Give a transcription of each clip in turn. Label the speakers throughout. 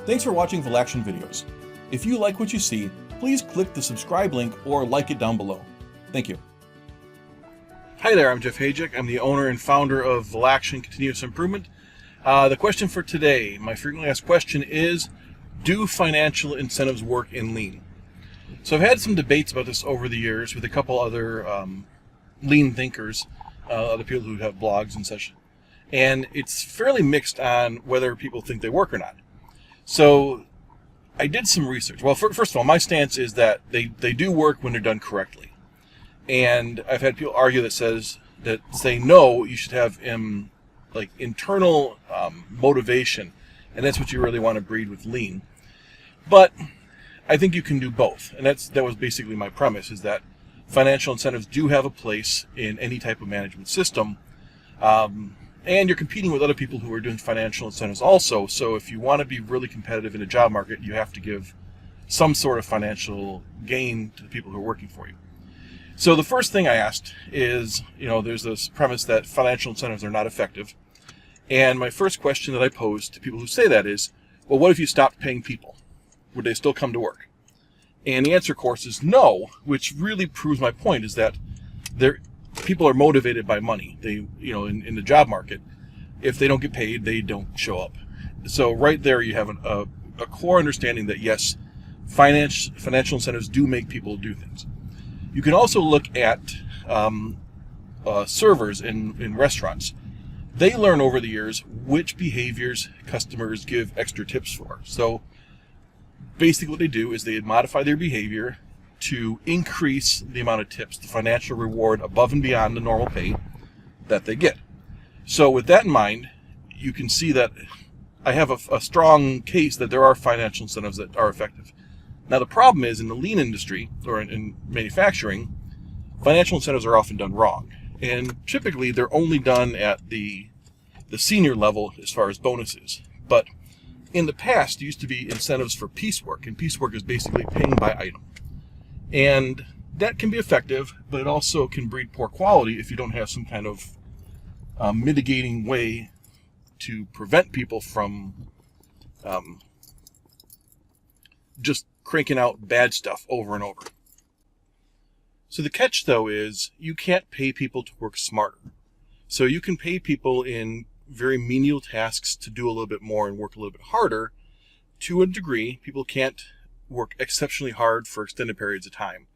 Speaker 1: Thanks for watching Valaction Videos. If you like what you see, please click the subscribe link or like it down below. Thank you. Hi there, I'm Jeff Hayek. I'm the owner and founder of Valaction Continuous Improvement. The question for today, my frequently asked question is, do financial incentives work in Lean? So I've had some debates about this over the years with a couple other Lean thinkers, other people who have blogs and such. And it's fairly mixed on whether people think they work or not. So I did some research. Well, first of all, my stance is that they do work when they're done correctly. And I've had people argue that say no, you should have internal motivation, and that's what you really want to breed with Lean. But I think you can do both, and that was basically my premise, is that financial incentives do have a place in any type of management system. And you're competing with other people who are doing financial incentives also. So if you want to be really competitive in the job market, you have to give some sort of financial gain to the people who are working for you. So the first thing I asked is, there's this premise that financial incentives are not effective. And my first question that I posed to people who say that is, well, what if you stopped paying people? Would they still come to work? And the answer, of course, is no, which really proves my point, is that people are motivated by money. They, in the job market, if they don't get paid, they don't show up. So right there you have a core understanding that yes, financial incentives do make people do things. You can also look at servers in restaurants. They learn over the years which behaviors customers give extra tips for. So basically what they do is they modify their behavior to increase the amount of tips, the financial reward above and beyond the normal pay that they get. So with that in mind, you can see that I have a strong case that there are financial incentives that are effective. Now the problem is, in the Lean industry, or in manufacturing, financial incentives are often done wrong. And typically they're only done at the senior level as far as bonuses. But in the past, there used to be incentives for piecework, and piecework is basically paying by item. And that can be effective, but it also can breed poor quality if you don't have some kind of mitigating way to prevent people from just cranking out bad stuff over and over. So the catch, though, is you can't pay people to work smarter. So you can pay people in very menial tasks to do a little bit more and work a little bit harder. To a degree, people can't work exceptionally hard for extended periods of time.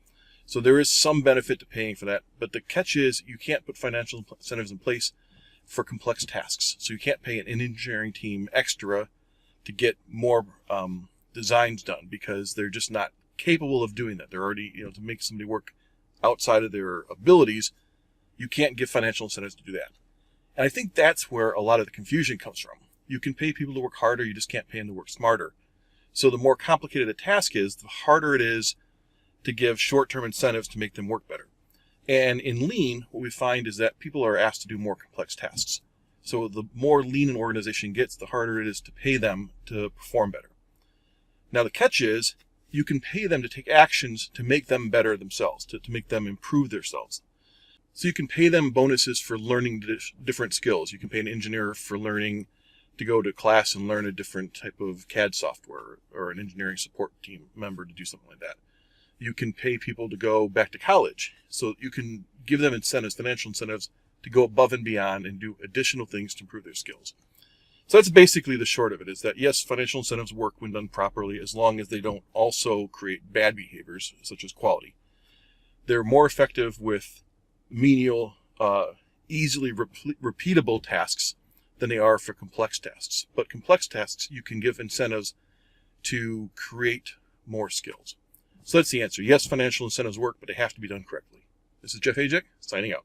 Speaker 1: So there is some benefit to paying for that, but the catch is you can't put financial incentives in place for complex tasks. So you can't pay an engineering team extra to get more designs done, because they're just not capable of doing that. They're already, to make somebody work outside of their abilities, you can't give financial incentives to do that. And I think that's where a lot of the confusion comes from. You can pay people to work harder, you just can't pay them to work smarter. So the more complicated a task is, the harder it is to give short-term incentives to make them work better. And in Lean, what we find is that people are asked to do more complex tasks. So the more lean an organization gets, the harder it is to pay them to perform better. Now the catch is, you can pay them to take actions to make them better themselves, to make them improve themselves. So you can pay them bonuses for learning different skills. You can pay an engineer for learning to go to class and learn a different type of CAD software, or an engineering support team member to do something like that. You can pay people to go back to college. So you can give them incentives, financial incentives, to go above and beyond and do additional things to improve their skills. So that's basically the short of it, is that yes, financial incentives work when done properly, as long as they don't also create bad behaviors, such as quality. They're more effective with menial, easily repeatable tasks than they are for complex tasks. But complex tasks, you can give incentives to create more skills. So that's the answer. Yes, financial incentives work, but they have to be done correctly. This is Jeff Hayek, signing out.